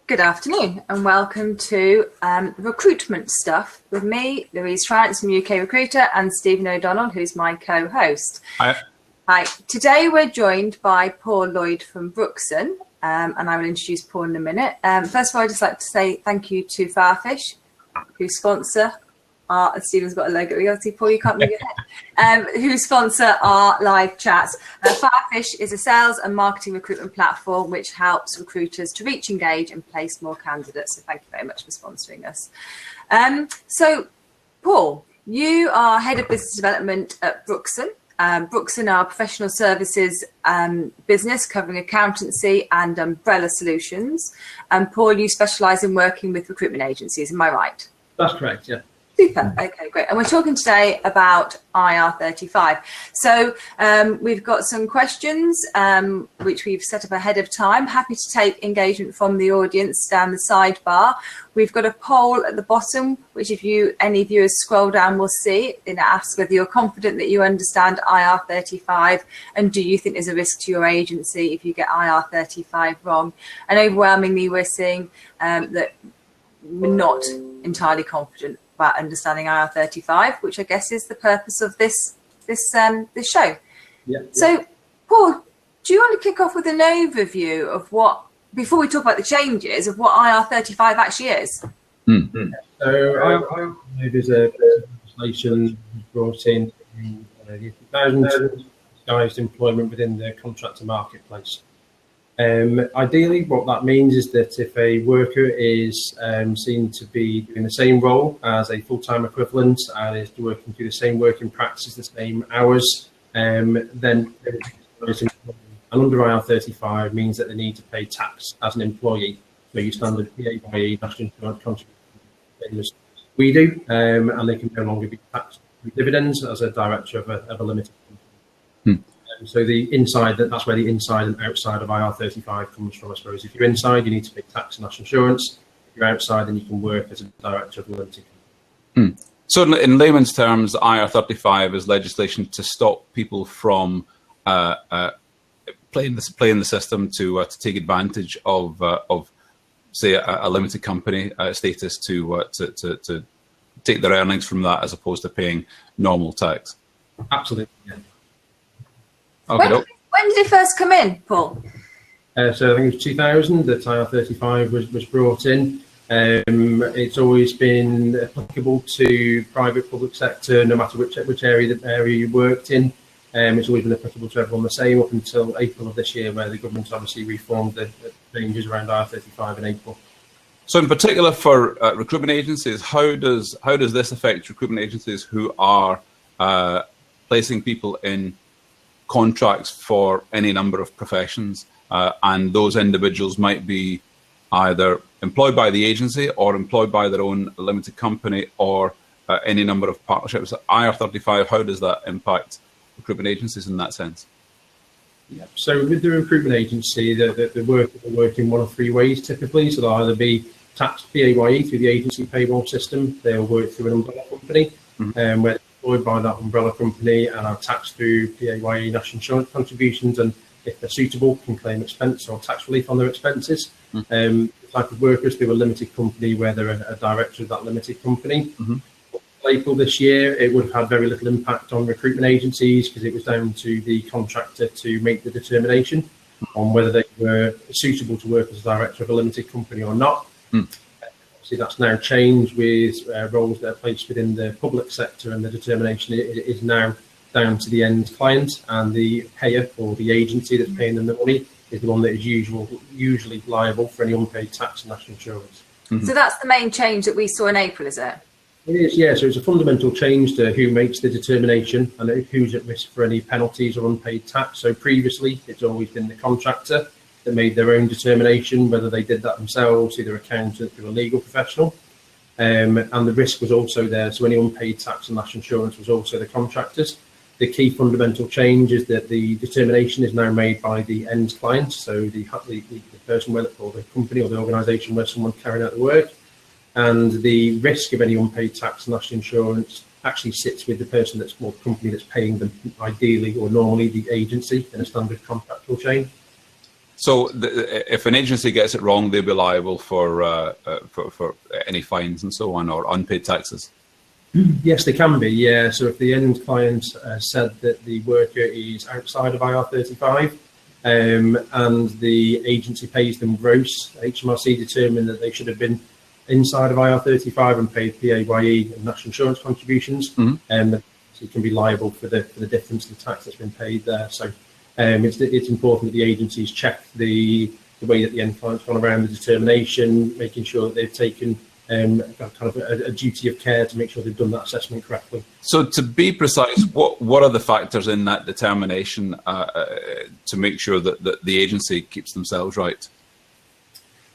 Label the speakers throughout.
Speaker 1: Good afternoon and welcome to Recruitment Stuff with me, Louise France from UK Recruiter, and Stephen O'Donnell, who's my co-host.
Speaker 2: Hi.
Speaker 1: Hi. Today we're joined by Paul Lloyd from Brookson, and I will introduce Paul in a minute. First of all, I'd just like to say thank you to Farfish, who sponsor our, Stephen's got a logo, you see, Paul, you can't move your head, who sponsor our live chats. Farfish is a sales and marketing recruitment platform which helps recruiters to reach, engage and place more candidates. So thank you very much for sponsoring us. So Paul, you are Head of Business Development at Brookson. Brookson are professional services business covering accountancy and umbrella solutions. And Paul, you specialise in working with recruitment agencies, am I right?
Speaker 3: That's correct, yeah.
Speaker 1: Super. Okay, great. And we're talking today about IR35. So we've got some questions which we've set up ahead of time. Happy to take engagement from the audience down the sidebar. We've got a poll at the bottom, which if any viewers scroll down will see. It asks whether you're confident that you understand IR35 and do you think there's a risk to your agency if you get IR35 wrong. And overwhelmingly we're seeing that we're not entirely confident about understanding IR35, which I guess is the purpose of this show.
Speaker 3: Yeah.
Speaker 1: So, Paul, do you want to kick off with an overview of what, before we talk about the changes, of what IR35 actually is?
Speaker 3: Mm-hmm. So, IR35 is a legislation brought in the 2000s, disguised employment within the contractor marketplace. Ideally, what that means is that if a worker is seen to be doing the same role as a full-time equivalent and is working through the same working practices, the same hours, then and under IR35 means that they need to pay tax as an employee. So you standard PAYE, national insurance contributions, we do, and they can no longer be taxed through dividends as a director of a limited company. So the inside, that's where the inside and outside of IR35 comes from, I suppose. If you're inside, you need to pay tax and national insurance. If you're outside, then you can work as a director of a limited company.
Speaker 2: So in layman's terms, IR35 is legislation to stop people from playing the system to take advantage of say, a limited company status to take their earnings from that as opposed to paying normal tax.
Speaker 3: Absolutely, yeah.
Speaker 1: Okay, when did it first come in, Paul?
Speaker 3: So I think it was 2000 that IR35 was brought in. It's always been applicable to private, public sector, no matter which area you worked in. It's always been applicable to everyone the same up until April of this year, where the government obviously reformed the changes around IR35 in April.
Speaker 2: So in particular for recruitment agencies, how does this affect recruitment agencies who are placing people in contracts for any number of professions, and those individuals might be either employed by the agency or employed by their own limited company or any number of partnerships? IR35, how does that impact recruitment agencies in that sense?
Speaker 3: Yeah. So with the recruitment agency, the workers will work in one of three ways typically. So they'll either be taxed PAYE through the agency payroll system, they'll work through an umbrella company, where employed by that umbrella company and are taxed through PAYE national insurance contributions, and if they're suitable can claim expense or tax relief on their expenses. The type of workers through a limited company where they're a director of that limited company. April this year, it would have had very little impact on recruitment agencies because it was down to the contractor to make the determination on whether they were suitable to work as a director of a limited company or not. See, that's now changed with roles that are placed within the public sector, and the determination is now down to the end client, and the payer or the agency that's paying them the money is the one that is usually liable for any unpaid tax and national insurance.
Speaker 1: So that's the main change that we saw in April, is it?
Speaker 3: It is, yeah. So it's a fundamental change to who makes the determination and who's at risk for any penalties or unpaid tax. So previously, it's always been the contractor that made their own determination, whether they did that themselves, either accountant or a legal professional. And the risk was also there. So any unpaid tax and national insurance was also the contractors. The key fundamental change is that the determination is now made by the end client. So the person or the company or the organisation where someone's carrying out the work. And the risk of any unpaid tax and national insurance actually sits with the person or company that's paying them, ideally or normally the agency in a standard contractual chain.
Speaker 2: So if an agency gets it wrong, they'll be liable for any fines and so on, or unpaid taxes.
Speaker 3: Yes, they can be. Yeah. So if the end client said that the worker is outside of IR35 and the agency pays them gross, HMRC determined that they should have been inside of IR35 and paid PAYE and national insurance contributions, so you can be liable for the difference in the tax that's been paid there. So it's important that the agencies check the way that the end client's gone around the determination, making sure that they've taken kind of a duty of care to make sure they've done that assessment correctly. So
Speaker 2: to be precise, what are the factors in that determination to make sure that the agency keeps themselves right?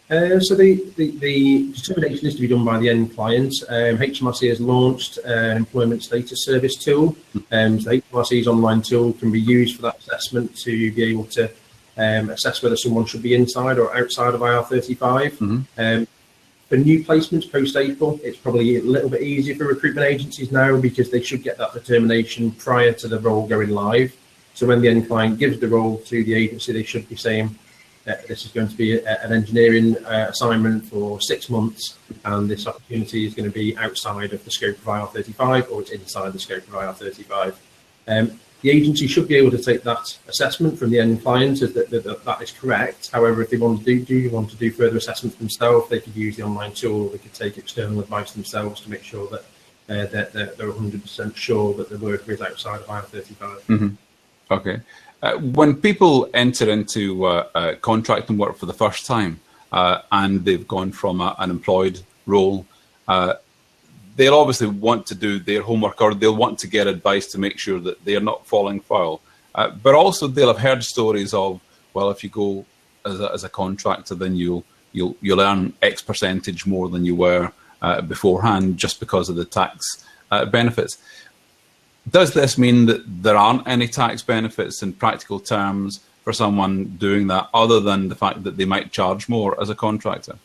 Speaker 3: So the determination is to be done by the end client. HMRC has launched an employment status service tool. So HMRC's online tool can be used for that assessment to be able to assess whether someone should be inside or outside of IR35. For new placements post-April, it's probably a little bit easier for recruitment agencies now because they should get that determination prior to the role going live. So when the end client gives the role to the agency, they should be saying, this is going to be an engineering assignment for 6 months, and this opportunity is going to be outside of the scope of IR35 or it's inside the scope of IR35. The agency should be able to take that assessment from the end client that is correct. However, if they want to do further assessments themselves, they could use the online tool, or they could take external advice themselves to make sure that they're 100% sure that the worker is outside of IR35.
Speaker 2: Okay. When people enter into contracting work for the first time and they've gone from an employed role, they'll obviously want to do their homework, or they'll want to get advice to make sure that they're not falling foul. But also they'll have heard stories of, well, if you go as a contractor, then you'll earn X percentage more than you were beforehand just because of the tax benefits. Does this mean that there aren't any tax benefits in practical terms for someone doing that, other than the fact that they might charge more as a contractor?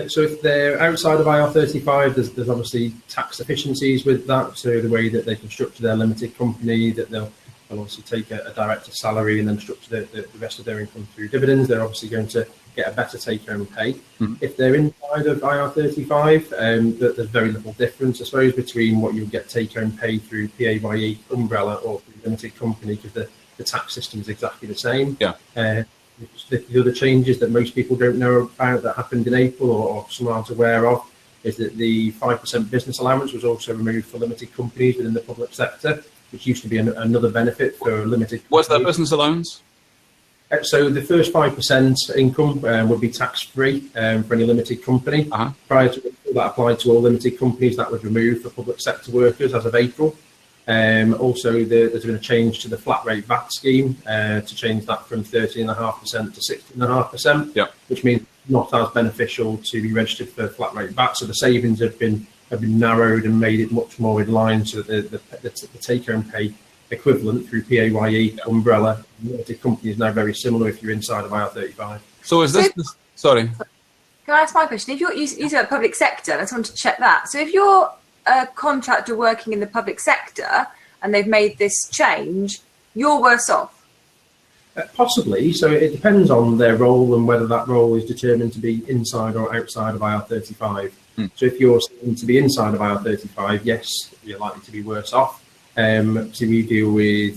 Speaker 3: So if they're outside of IR35, there's obviously tax efficiencies with that. So the way that they can structure their limited company, that they'll obviously take a director's salary and then structure the rest of their income through dividends. They're obviously going to get a better take-home pay. If they're inside of IR35, there's very little difference, I suppose, between what you'll get take-home pay through PAYE, umbrella, or through limited company, because the tax system is exactly the same. The other changes that most people don't know about that happened in April, or some aren't aware of, is that the 5% business allowance was also removed for limited companies within the public sector, which used to be another benefit for limited companies.
Speaker 2: What's that business allowance?
Speaker 3: So the first 5% income would be tax-free for any limited company. Prior to that applied to all limited companies, that was removed for public sector workers as of April. Also, there's been a change to the flat rate VAT scheme to change that from 30.5% to 16.5%, which means not as beneficial to be registered for flat rate VAT. So the savings have been narrowed and made it much more in line, so that the take-home pay equivalent through PAYE, umbrella, limited company is now very similar if you're inside of IR35.
Speaker 2: So is this sorry?
Speaker 1: Can I ask my question? If you're using the public sector, I just want to check that. So if you're a contractor working in the public sector and they've made this change, you're worse off?
Speaker 3: Possibly. So it depends on their role and whether that role is determined to be inside or outside of IR35. So if you're seen to be inside of IR35, yes, you're likely to be worse off. So we deal with,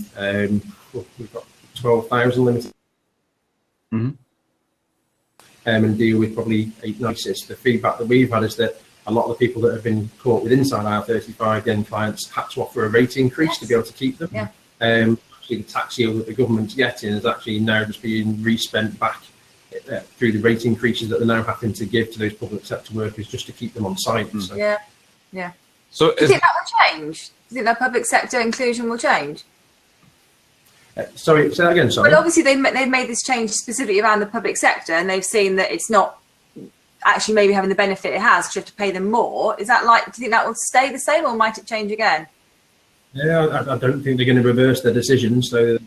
Speaker 3: we've got 12,000 limited, and deal with probably 8 cases. The feedback that we've had is that a lot of the people that have been caught with inside IR35, the end clients had to offer a rate increase to be able to keep them. Actually, the tax yield that the government's getting is actually now just being respent back through the rate increases that they're now having to give to those public sector workers just to keep them on site. So.
Speaker 2: So
Speaker 1: do you think that will change? Do you think that public sector inclusion will change?
Speaker 3: Sorry, say that again, sorry.
Speaker 1: Well, obviously they've made this change specifically around the public sector, and they've seen that it's not actually maybe having the benefit it has, because you have to pay them more. Is that do you think that will stay the same, or might it change again?
Speaker 3: Yeah, I don't think they're going to reverse their decision. So,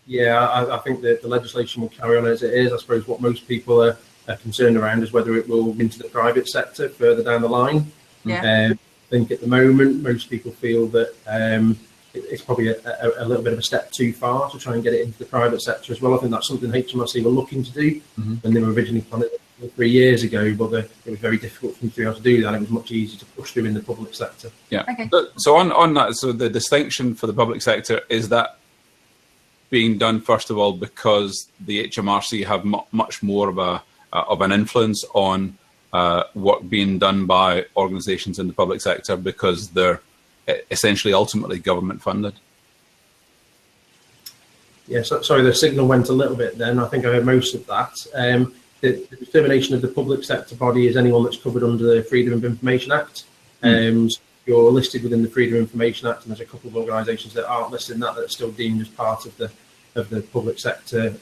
Speaker 3: yeah, I think that the legislation will carry on as it is. I suppose what most people are concerned around is whether it will into the private sector further down the line. I think at the moment, most people feel that it's probably a little bit of a step too far to try and get it into the private sector as well. I think that's something HMRC were looking to do when they were originally planning it 3 years ago, but it was very difficult for them to be able to do that. It was much easier to push through in the public sector.
Speaker 2: Yeah.
Speaker 1: Okay.
Speaker 2: So on that, so the distinction for the public sector, is that being done first of all because the HMRC have much more of an influence on work being done by organisations in the public sector because they're essentially ultimately government funded?
Speaker 3: Yeah, sorry, the signal went a little bit then. I think I heard most of that. The determination of the public sector body is anyone that's covered under the Freedom of Information Act. So you're listed within the Freedom of Information Act, and there's a couple of organisations that aren't listed in that are still deemed as part of the public sector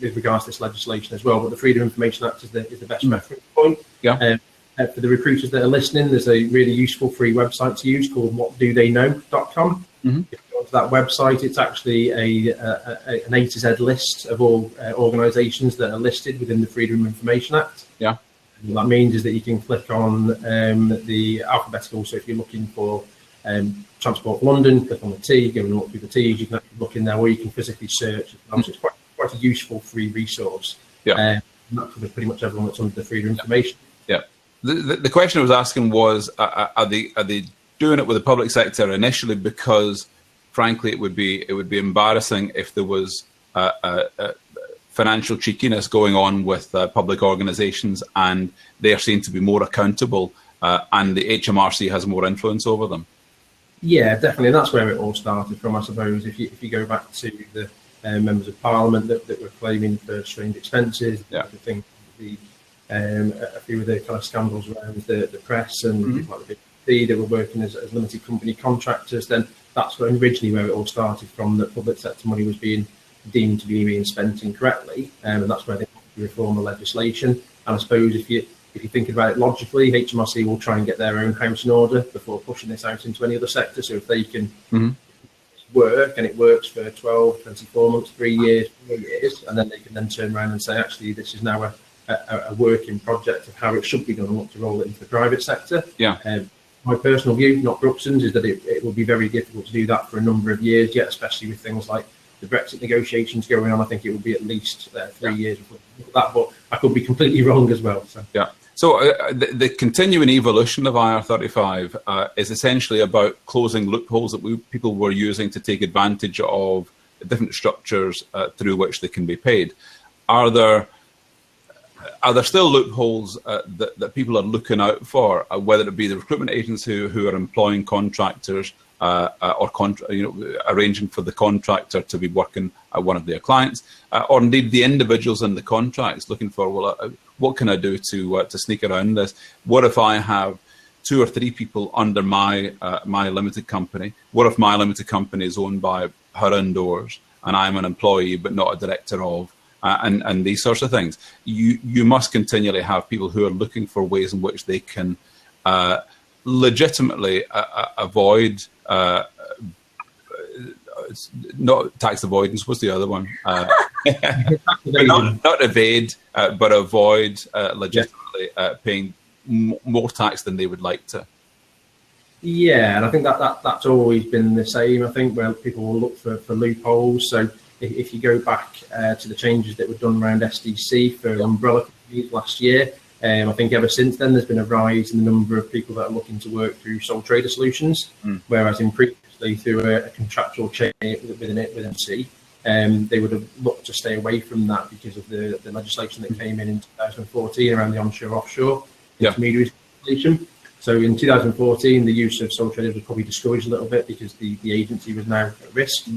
Speaker 3: with regards to this legislation as well. But the Freedom of Information Act is the best reference point.
Speaker 2: Yeah.
Speaker 3: For the recruiters that are listening, there's a really useful free website to use called whatdotheyknow.com. If you go onto that website, it's actually an A to Z list of all organisations that are listed within the Freedom of Information Act.
Speaker 2: Yeah.
Speaker 3: And what that means is that you can click on the alphabetical. So if you're looking for Transport for London, click on the T, going up through the T's, you can actually look in there, or you can physically search. So it's quite a useful free resource. Yeah. And that covers pretty much everyone that's under the Freedom of Information.
Speaker 2: Yeah. The question I was asking was, are they doing it with the public sector initially because, frankly, it would be embarrassing if there was financial cheekiness going on with public organisations, and they are seen to be more accountable, and the HMRC has more influence over them? Yeah,
Speaker 3: definitely. And that's where it all started from, I suppose. If you go back to the members of Parliament that were claiming for strange expenses,
Speaker 2: yeah.
Speaker 3: A few of the kind of scandals around the press and people like the BBC, they were working as limited company contractors, then that's originally where it all started from, that public sector money was being deemed to be being spent incorrectly, and that's where they reform the legislation. And I suppose if you're thinking about it logically, HMRC will try and get their own house in order before pushing this out into any other sector. So if they can work, and it works for 12, 24 months, 3 years, 4 years, and then they can then turn around and say, actually, this is now a working project of how it should be done and want to roll it into the private sector.
Speaker 2: Yeah.
Speaker 3: My personal view, not Brookson's, is that it will be very difficult to do that for a number of years yet, especially with things like the Brexit negotiations going on. I think it will be at least 3 years before that, but I could be completely wrong as well. So. Yeah.
Speaker 2: So the continuing evolution of IR35 is essentially about closing loopholes that people were using to take advantage of different structures through which they can be paid. Are there still loopholes that people are looking out for, whether it be the recruitment agency who are employing contractors or arranging for the contractor to be working at one of their clients, or indeed the individuals in the contracts looking for, well, what can I do to sneak around this? What if I have 2 or 3 people under my limited company? What if my limited company is owned by her indoors and I'm an employee but not a director of? And these sorts of things. You must continually have people who are looking for ways in which they can legitimately avoid, not tax avoidance, what's the other one? not evade, but avoid legitimately paying more tax than they would like to.
Speaker 3: Yeah, and I think that's always been the same. I think where people will look for loopholes. So if you go back to the changes that were done around SDC for umbrella companies last year, I think ever since then there's been a rise in the number of people that are looking to work through sole trader solutions, whereas in previously through a contractual chain within MC, they would have looked to stay away from that because of the legislation that came in 2014 around the onshore-offshore intermediary legislation. So in 2014, the use of sole traders was probably discouraged a little bit because the agency was now at risk.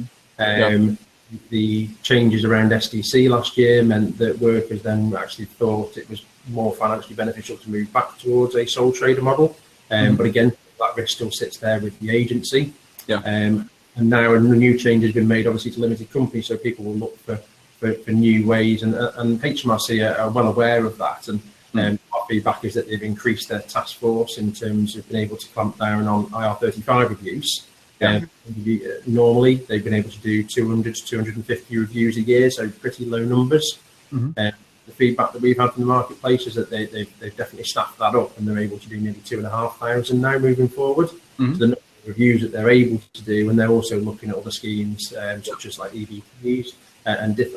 Speaker 3: The changes around SDC last year meant that workers then actually thought it was more financially beneficial to move back towards a sole trader model. But again, that risk still sits there with the agency. And now a new change has been made, obviously, to limited companies, so people will look for new ways. And HMRC are well aware of that. And our feedback is that they've increased their task force in terms of being able to clamp down on IR35 reviews. Normally, they've been able to do 200 to 250 reviews a year, so pretty low numbers. The feedback that we've had from the marketplace is that they've definitely staffed that up, and they're able to do nearly 2,500 now moving forward. So the number of reviews that they're able to do, and they're also looking at other schemes such as like EVPs and kind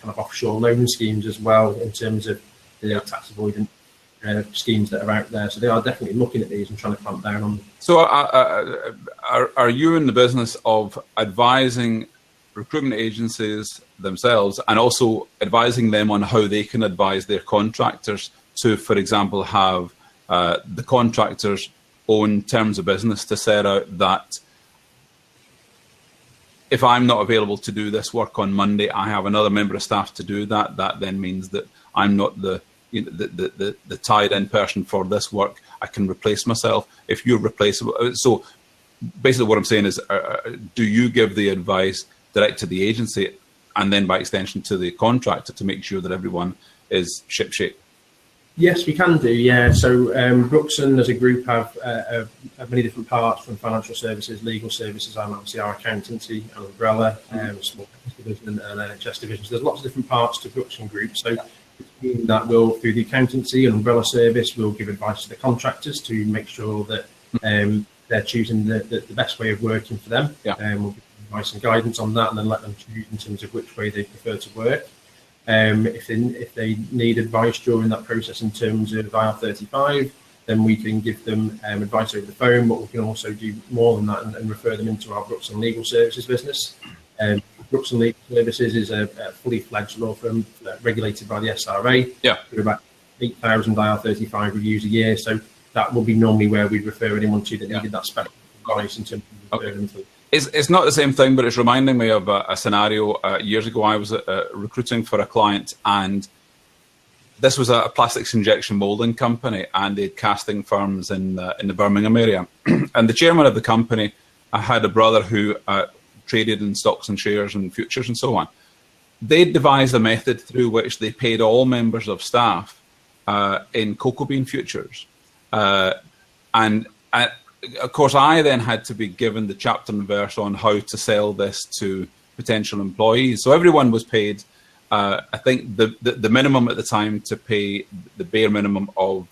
Speaker 3: of offshore loan schemes as well, in terms of the tax avoidance schemes that are out there. So they are definitely looking at these and trying to clamp down on them.
Speaker 2: So are you in the business of advising recruitment agencies themselves and also advising them on how they can advise their contractors to, for example, have the contractors' own terms of business to set out that if I'm not available to do this work on Monday, I have another member of staff to do that. That then means that I'm not the tied-in person for this work. I can replace myself if you're replaceable. So basically what I'm saying is, do you give the advice direct to the agency and then by extension to the contractor to make sure that everyone is shipshape?
Speaker 3: Yes, we can do, yeah. So Brookson as a group have many different parts, from financial services, legal services, and obviously our accountancy and umbrella, small division and NHS division. So there's lots of different parts to Brookson Group. So that will, through the accountancy and umbrella service, will give advice to the contractors to make sure that they're choosing the best way of working for them. We'll give advice and guidance on that, and then let them choose in terms of which way they prefer to work. If they need advice during that process in terms of IR35, then we can give them advice over the phone, but we can also do more than that and refer them into our Brookson Legal Services business. Brookson Legal Services is a fully fledged law firm regulated by the SRA. Yeah. With about 8,000 IR35 reviews a year. So that will be normally where we'd refer anyone to that needed that special advice in terms of referring them to.
Speaker 2: It's not the same thing, but it's reminding me of a scenario. Years ago, I was recruiting for a client, and this was a plastics injection molding company, and they had casting firms in the Birmingham area. And the chairman of the company had a brother who traded in stocks and shares and futures and so on. They devised a method through which they paid all members of staff in cocoa bean futures. Of course, I then had to be given the chapter and verse on how to sell this to potential employees. So everyone was paid, I think, the minimum at the time to pay the bare minimum of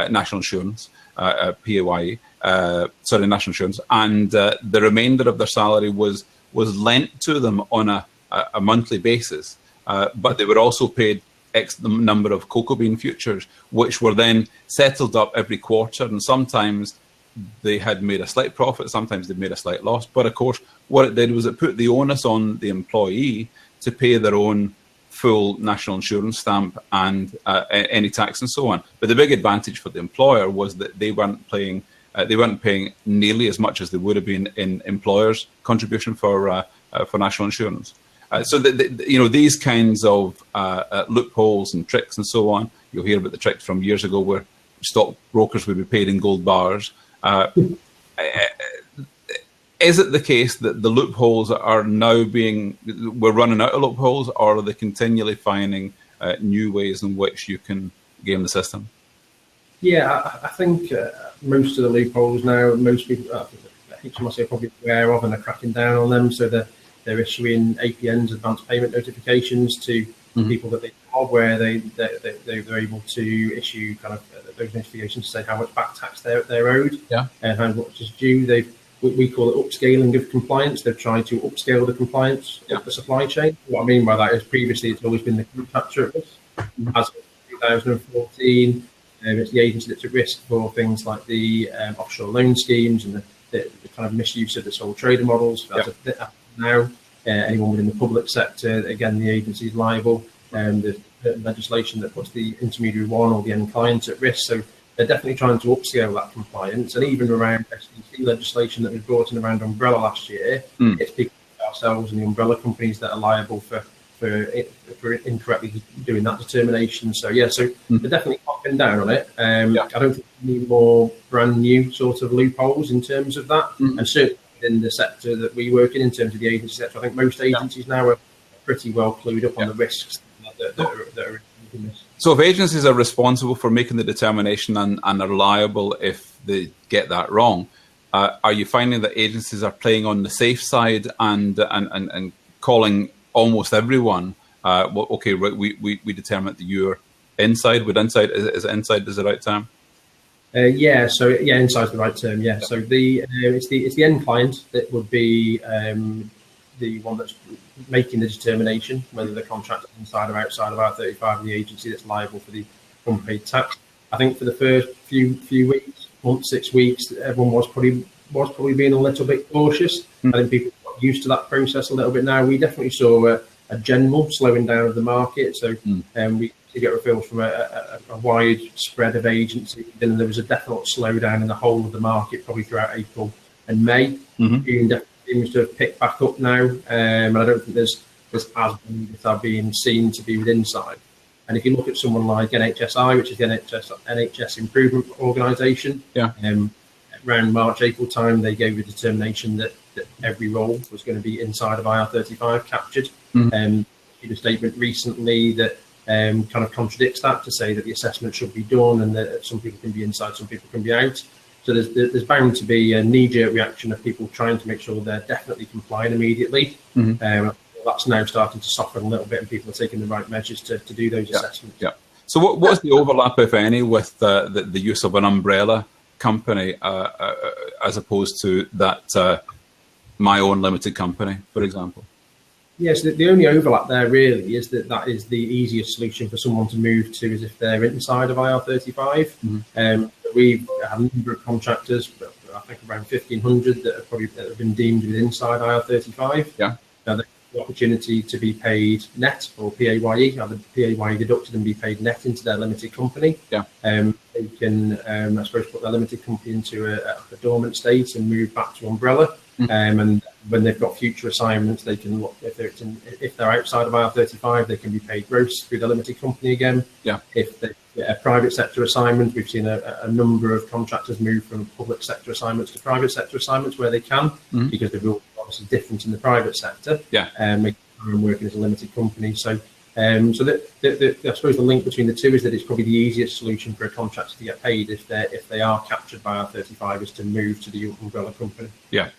Speaker 2: national insurance, PAYE, national insurance, and the remainder of their salary was lent to them on a monthly basis. But they were also paid X number of cocoa bean futures, which were then settled up every quarter, and sometimes they had made a slight profit, sometimes they made a slight loss. But of course, what it did was it put the onus on the employee to pay their own full national insurance stamp and any tax and so on. But the big advantage for the employer was that they weren't paying nearly as much as they would have been in employers' contribution for national insurance. So these kinds of loopholes and tricks and so on. You'll hear about the tricks from years ago where stockbrokers would be paid in gold bars. Is it the case that the loopholes are now we're running out of loopholes, or are they continually finding new ways in which you can game the system?
Speaker 3: Yeah, I think most of the loopholes now, most people, HMRC are probably aware of and are cracking down on them. So they're issuing APNs, advanced payment notifications, to people that they know, where they're able to issue kind of those notifications to say how much back tax they're owed, and how much is due. We call it upscaling of compliance. They've tried to upscale the compliance of the supply chain. What I mean by that is previously it's always been the contractor at risk. As of 2014, it's the agency that's at risk for things like the offshore loan schemes and the kind of misuse of the sole trader models. As of now, anyone within the public sector, again, the agency is liable. There's legislation that puts the intermediary one or the end client at risk. So they're definitely trying to upscale that compliance. And even around SEC legislation that was brought in around umbrella last year, it's people like ourselves and the umbrella companies that are liable for incorrectly doing that determination. So they're definitely popping down on it. I don't think we need more brand new sort of loopholes in terms of that. And certainly in the sector that we work in terms of the agency sector, I think most agencies now are pretty well clued up on the risks that are in this.
Speaker 2: So if agencies are responsible for making the determination and are liable if they get that wrong, are you finding that agencies are playing on the safe side and calling almost everyone? We determine that you're inside. Would inside is inside is the right term?
Speaker 3: Inside's the right term. Yeah, so it's the end client that would be the one that's making the determination whether the contract is inside or outside of IR35, and the agency that's liable for the unpaid tax. I think for the first few weeks, month, 6 weeks, everyone was probably being a little bit cautious. I think people got used to that process a little bit now. We definitely saw a general slowing down of the market. So we get referrals from a wide spread of agencies, and there was a definite slowdown in the whole of the market probably throughout April and May. June definitely seems to have picked back up now, and I don't think there's as many that are being seen to be with inside. And if you look at someone like NHSI, which is the NHS Improvement Organisation, around March, April time, they gave a determination that every role was going to be inside of IR35 captured. In a statement recently that kind of contradicts that, to say that the assessment should be done and that some people can be inside, some people can be out. So there's bound to be a knee-jerk reaction of people trying to make sure they're definitely complying immediately. That's now starting to soften a little bit, and people are taking the right measures to do those assessments. Yeah.
Speaker 2: So what's the overlap, if any, with the use of an umbrella company as opposed to that my own limited company, for example?
Speaker 3: Yes, the only overlap there really is that is the easiest solution for someone to move to, is if they're inside of IR35. We've had a number of contractors, I think around 1,500 that have been deemed with inside IR35.
Speaker 2: Yeah.
Speaker 3: Now they have the opportunity to be paid net or PAYE, have the PAYE deducted and be paid net into their limited company.
Speaker 2: Yeah.
Speaker 3: They can, I suppose, put their limited company into a dormant state and move back to umbrella. And when they've got future assignments, they can look, if they're outside of IR35, they can be paid gross through the limited company again.
Speaker 2: Yeah.
Speaker 3: If they get a private sector assignment, we've seen a number of contractors move from public sector assignments to private sector assignments where they can, because the rules are obviously different in the private sector.
Speaker 2: Yeah.
Speaker 3: Working as a limited company. So I suppose the link between the two is that it's probably the easiest solution for a contractor to get paid if they are captured by IR35 is to move to the umbrella company.
Speaker 2: Yeah.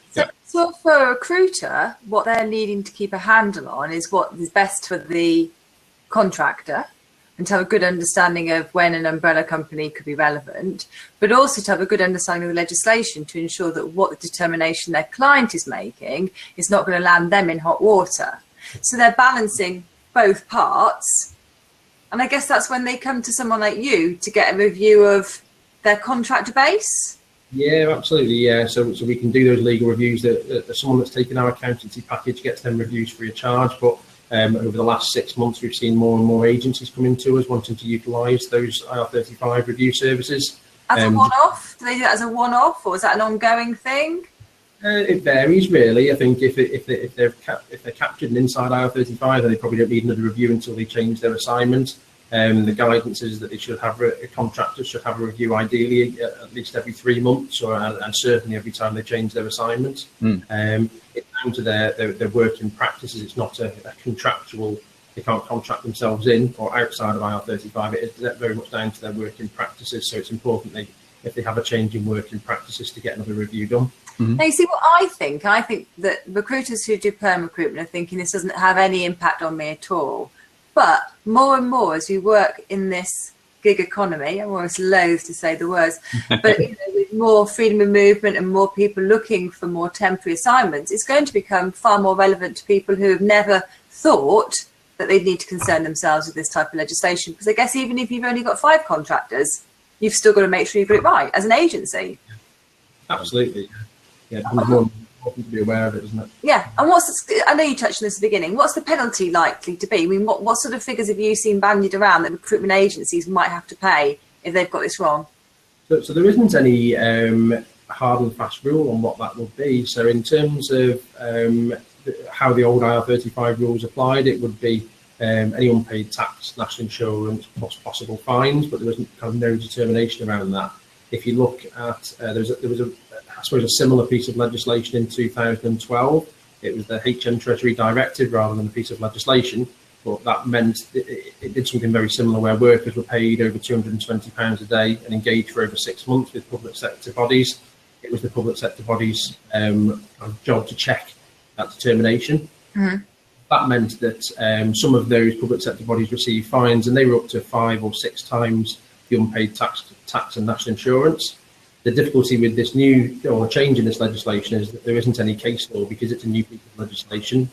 Speaker 1: So for a recruiter, what they're needing to keep a handle on is what is best for the contractor, and to have a good understanding of when an umbrella company could be relevant, but also to have a good understanding of the legislation to ensure that what the determination their client is making is not going to land them in hot water. So they're balancing both parts. And I guess that's when they come to someone like you to get a review of their contractor base. Yeah,
Speaker 3: absolutely. Yeah, so we can do those legal reviews. That someone that's taken our accountancy package gets them reviews free of charge. But over the last 6 months, we've seen more and more agencies coming to us wanting to utilise those IR35 review services.
Speaker 1: As a one-off? Do they do that as a one-off, or is that an ongoing thing?
Speaker 3: It varies really. I think if they're captured and inside IR35, then they probably don't need another review until they change their assignment. The guidance is that they should have contractors should have a review ideally at least every 3 months, and certainly every time they change their assignment. It's down to their working practices. It's not a contractual. They can't contract themselves in or outside of IR35. It is very much down to their working practices. So it's important if they have a change in working practices to get another review done.
Speaker 1: Now, you see what I think that recruiters who do perm recruitment are thinking this doesn't have any impact on me at all. But more and more, as we work in this gig economy, I'm almost loath to say the words, but with more freedom of movement and more people looking for more temporary assignments, it's going to become far more relevant to people who have never thought that they'd need to concern themselves with this type of legislation. Because I guess even if you've only got 5 contractors, you've still got to make sure you've got it right as an agency.
Speaker 3: Absolutely. Yeah, more important to be aware of it, isn't it?
Speaker 1: Yeah, and I know you touched on this at the beginning, what's the penalty likely to be? I mean, what sort of figures have you seen bandied around that recruitment agencies might have to pay if they've got this wrong?
Speaker 3: So there isn't any hard and fast rule on what that would be. So in terms of how the old IR35 rules applied, it would be any unpaid tax, national insurance, plus possible fines, but there wasn't kind of no determination around that. If you look at, there was I suppose, a similar piece of legislation in 2012. It was the HM Treasury Directive rather than a piece of legislation, but that meant it did something very similar where workers were paid over £220 a day and engaged for over 6 months with public sector bodies. It was the public sector bodies' job to check that determination. That meant that some of those public sector bodies received fines, and they were up to 5 or 6 times the unpaid tax and national insurance. The difficulty with this new or change in this legislation is that there isn't any case law because it's a new piece of legislation.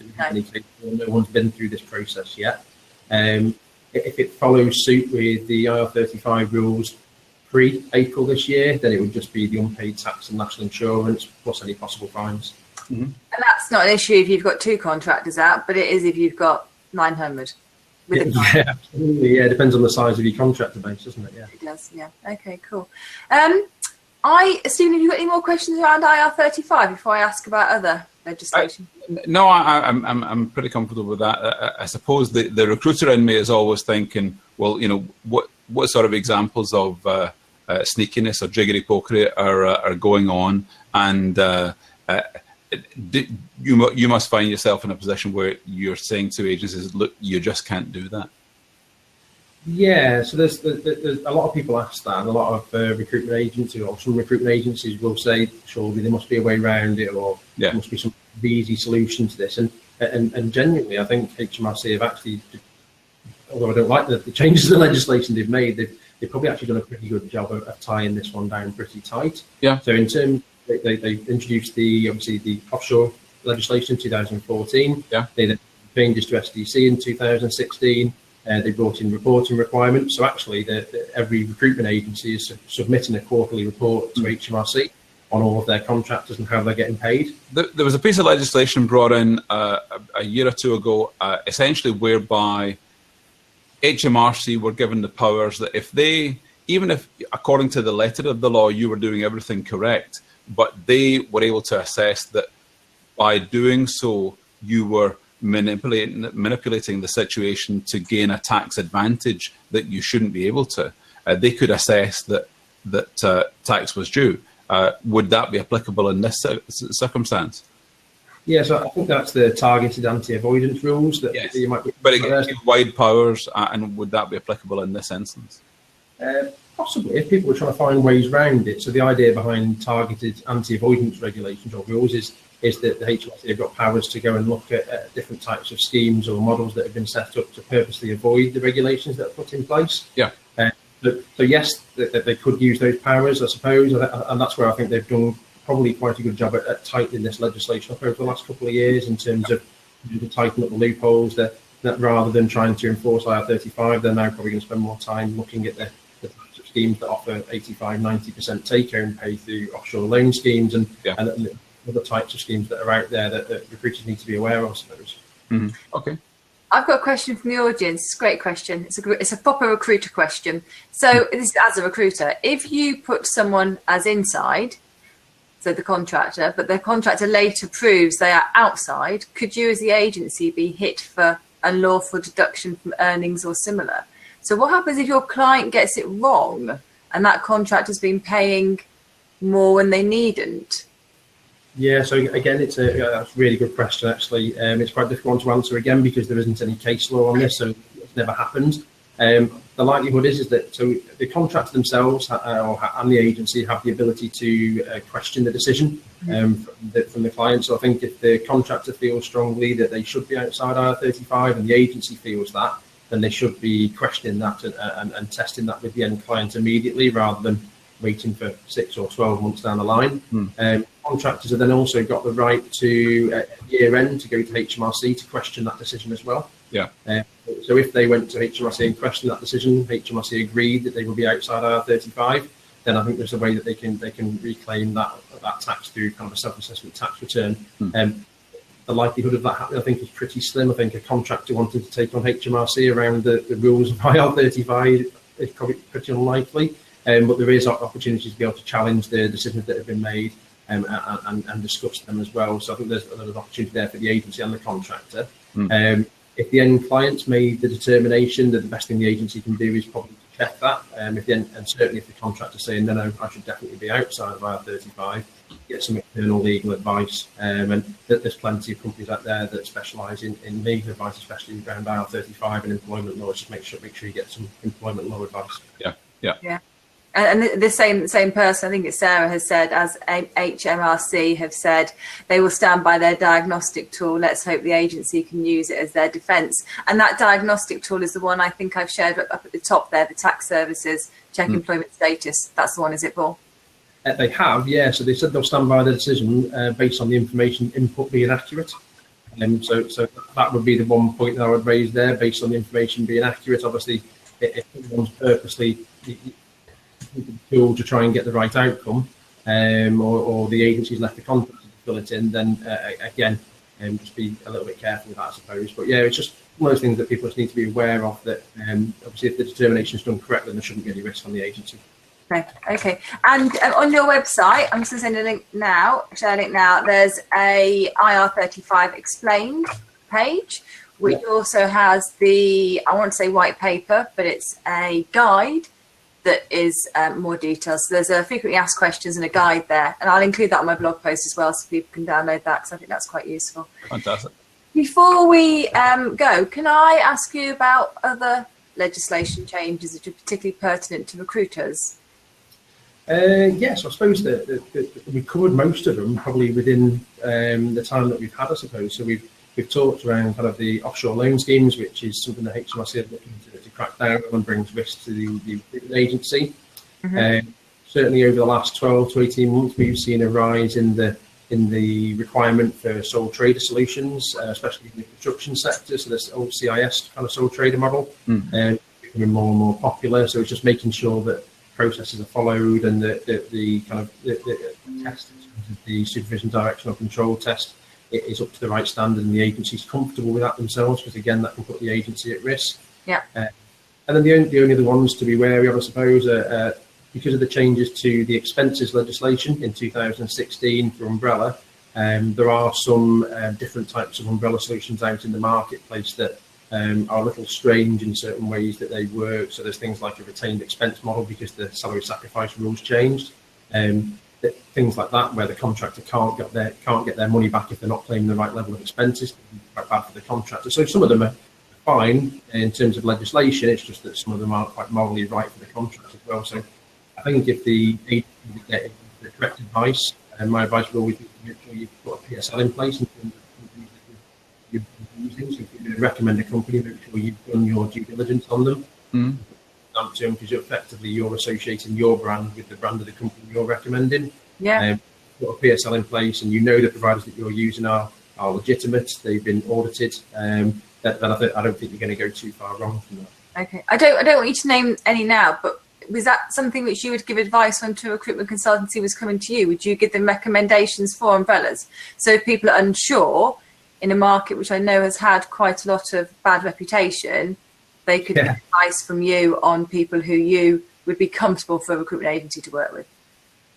Speaker 3: No one's been through this process yet. If it follows suit with the IR35 rules pre-April this year, then it would just be the unpaid tax and national insurance plus any possible fines.
Speaker 1: Mm-hmm. And that's not an issue if you've got 2 contractors out, but it is if you've got 900.
Speaker 3: Yeah, absolutely. Yeah, it depends on the size of your contractor base, doesn't it? Yeah,
Speaker 1: it does. Yeah. Okay. Cool. Stephen, have you got any more questions around IR35 before I ask about other legislation?
Speaker 2: No, I'm pretty comfortable with that. I suppose the recruiter in me is always thinking, well, what sort of examples of sneakiness or jiggery pokery are going on, and you must find yourself in a position where you're saying to agencies, look, you just can't do that.
Speaker 3: Yeah, so there's a lot of people ask that, and a lot of recruitment agencies, or some recruitment agencies will say, surely there must be a way around it, or there must be some easy solution to this. And genuinely, I think HMRC have actually, although I don't like the changes to the legislation they've made, they've probably actually done a pretty good job of tying this one down pretty tight. Yeah. So in terms, they introduced the offshore legislation in 2014. Yeah. They then changes to SDC in 2016. They brought in reporting requirements. So actually, every recruitment agency is submitting a quarterly report to HMRC on all of their contractors and how they're getting paid.
Speaker 2: There was a piece of legislation brought in a year or two ago, essentially whereby HMRC were given the powers that even if according to the letter of the law, you were doing everything correct, but they were able to assess that by doing so, you were manipulating the situation to gain a tax advantage that you shouldn't be able to. They could assess that tax was due. Would that be applicable in this circumstance?
Speaker 3: Yeah, so I think that's the targeted anti-avoidance rules that you might be.
Speaker 2: But it gives wide powers, and would that be applicable in this instance?
Speaker 3: Possibly, if people were trying to find ways around it. So the idea behind targeted anti-avoidance regulations or rules is that the HMRC have got powers to go and look at different types of schemes or models that have been set up to purposely avoid the regulations that are put in place. Yeah. So yes, they could use those powers, I suppose, and that's where I think they've done probably quite a good job at tightening this legislation up over the last couple of years in terms of tightening up the loopholes. That rather than trying to enforce IR35, they're now probably going to spend more time looking at the types of schemes that offer 85-90% take-home pay through offshore loan schemes and other types of schemes that are out there that recruiters need to be aware of, I suppose.
Speaker 2: Mm-hmm. Okay.
Speaker 1: I've got a question from the audience. It's a great question. It's a proper recruiter question. So this is as a recruiter. If you put someone as inside, so the contractor, but the contractor later proves they are outside, could you as the agency be hit for unlawful deduction from earnings or similar? So what happens if your client gets it wrong and that contractor's been paying more when they needn't?
Speaker 3: Yeah, so again, that's a really good question, actually. It's quite a difficult one to answer again because there isn't any case law on this, so it's never happened. The likelihood is that the contractor themselves and the agency have the ability to question the decision from the client. So I think if the contractor feels strongly that they should be outside IR35 and the agency feels that, then they should be questioning that and testing that with the end client immediately rather than waiting for 6 or 12 months down the line. Contractors have then also got the right to year end to go to HMRC to question that decision as well. Yeah. So if they went to HMRC and questioned that decision, HMRC agreed that they would be outside IR35, then I think there's a way that they can reclaim that tax through kind of a self-assessment tax return. The likelihood of that happening, I think, is pretty slim. I think a contractor wanting to take on HMRC around the rules of IR35 is probably pretty unlikely. But there is opportunities to be able to challenge the decisions that have been made and discuss them as well. So I think there's a lot of opportunity there for the agency and the contractor. If the end client's made the determination that the best thing the agency can do is probably to check that, and certainly if the contractor's saying, no, I should definitely be outside of IR35, get some external legal advice. And there's plenty of companies out there that specialise in legal advice, especially around IR35 and employment law. Just make sure you get some employment law advice.
Speaker 1: Yeah. And the same person, I think it's Sarah, has said, as HMRC have said, they will stand by their diagnostic tool. Let's hope the agency can use it as their defence. And that diagnostic tool is the one I think I've shared up at the top there, the tax services check employment status. That's the one, is it, Paul?
Speaker 3: They have, yeah. So they said they'll stand by the decision based on the information input being accurate. So that would be the one point that I would raise there, based on the information being accurate. Obviously, if someone's purposely tool to try and get the right outcome, or the agency's left the contract to fill it in, then again, just be a little bit careful with that, I suppose. But yeah, it's just one of those things that people just need to be aware of, that obviously if the determination is done correctly, there shouldn't be any risk on the agency.
Speaker 1: Okay. And on your website, I'm just going to send a link now, share a link now, there's a IR35 explained page, which also has the, I want to say white paper, but it's a guide that is more detailed. So there's a frequently asked questions and a guide there. And I'll include that on my blog post as well, so people can download that, because I think that's quite useful.
Speaker 2: Fantastic.
Speaker 1: Before we go, can I ask you about other legislation changes that are particularly pertinent to recruiters?
Speaker 3: Yes, I suppose that we covered most of them probably within the time that we've had, I suppose. So we've talked around kind of the offshore loan schemes, which is something that HMRC is looking to crack down on and brings risk to the recruitment agency. Certainly over the last 12 to 18 months, we've seen a rise in the requirement for sole trader solutions, especially in the construction sector. So this old CIS kind of sole trader model becoming more and more popular. So it's just making sure that processes are followed, and the kind of the test, the supervision, direction, or control test, it is up to the right standard, and the agency's comfortable with that themselves, because again, that can put the agency at risk. Yeah. And then the only other ones to be wary of, I suppose, are because of the changes to the expenses legislation in 2016 for umbrella. There are some different types of umbrella solutions out in the marketplace that are a little strange in certain ways that they work. So there's things like a retained expense model, because the salary sacrifice rules changed. Things like that, where the contractor can't get their money back if they're not claiming the right level of expenses. Quite bad for the contractor. So some of them are fine in terms of legislation. It's just that some of them aren't quite morally right for the contract as well. So I think if the agency get the correct advice, and my advice would always be to make sure you've got a PSL in place in terms of companies that you're using. So if you're going to recommend a company, make sure you've done your due diligence on them. Because effectively you're associating your brand with the brand of the company you're recommending. Yeah. You've got a PSL in place, and you know the providers that you're using are legitimate. They've been audited. I don't think you're going to go too far wrong from that.
Speaker 1: Okay. I don't want you to name any now, but was that something which you would give advice on to a recruitment consultancy was coming to you? Would you give them recommendations for umbrellas? So if people are unsure in a market which I know has had quite a lot of bad reputation, they could get advice from you on people who you would be comfortable for a recruitment agency to work with.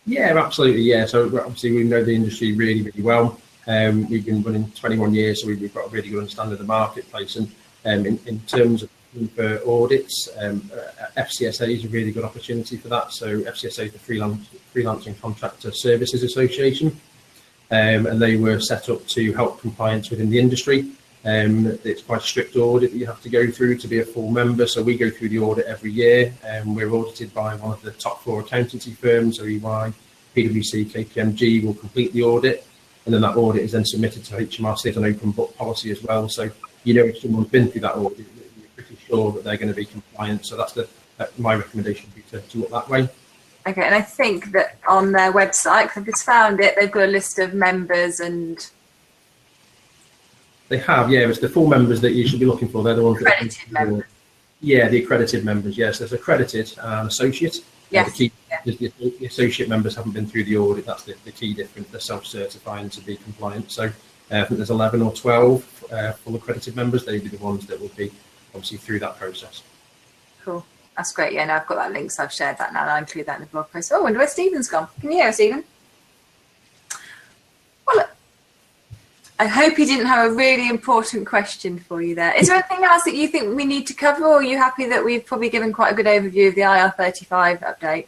Speaker 1: Yeah,
Speaker 3: absolutely. Yeah. So obviously we know the industry really, really well. We've been running 21 years, so we've got a really good understanding of the marketplace. And in terms of for audits, FCSA is a really good opportunity for that. So FCSA is the Freelancing Contractor Services Association, and they were set up to help compliance within the industry. It's quite a strict audit that you have to go through to be a full member. So we go through the audit every year, and we're audited by one of the top 4 accountancy firms, so EY, PwC, KPMG will complete the audit, and then that audit is then submitted to HMRC as an open book policy as well. So you know if someone's been through that audit, you're pretty sure that they're going to be compliant. So that's my recommendation would be to look that way.
Speaker 1: Okay, and I think that on their website, because I've just found it, they've got a list of members and...
Speaker 3: They have, yeah. It's the full members that you should be looking for. They're the ones
Speaker 1: accredited members.
Speaker 3: Yeah, the accredited members. Yes, there's accredited and associate.
Speaker 1: Yes.
Speaker 3: The associate members haven't been through the audit. That's the key difference. They're self-certifying to be compliant. So I think there's 11 or 12 full accredited members. They'd be the ones that would be obviously through that process.
Speaker 1: Cool. That's great. Yeah, now I've got that link, so I've shared that now, and I'll include that in the blog post. Oh, I wonder where Stephen's gone. Can you hear Stephen? Well, I hope he didn't have a really important question for you there. Is there anything else that you think we need to cover, or are you happy that we've probably given quite a good overview of the IR35 update?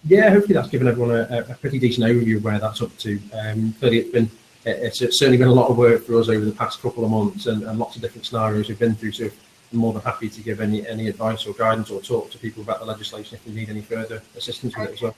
Speaker 3: Yeah, hopefully that's given everyone a pretty decent overview of where that's up to. Clearly it's certainly been a lot of work for us over the past couple of months, and lots of different scenarios we've been through, so I'm more than happy to give any advice or guidance or talk to people about the legislation if they need any further assistance with it as well.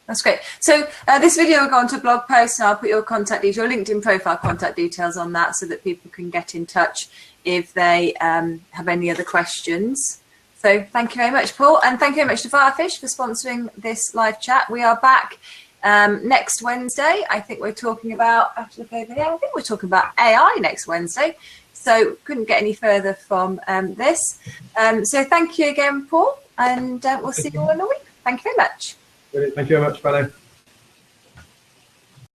Speaker 1: That's great. So this video will go on to a blog post, and I'll put your contact details, your LinkedIn profile contact details on that, so that people can get in touch if they have any other questions. So thank you very much, Paul, and thank you very much to Firefish for sponsoring this live chat. We are back next Wednesday. I think we're talking about, I have to look over here, I think we're talking about AI next Wednesday. So couldn't get any further from this. So thank you again, Paul, and we'll see you all in a week. Thank you very much.
Speaker 3: Thank you very much. Bye now.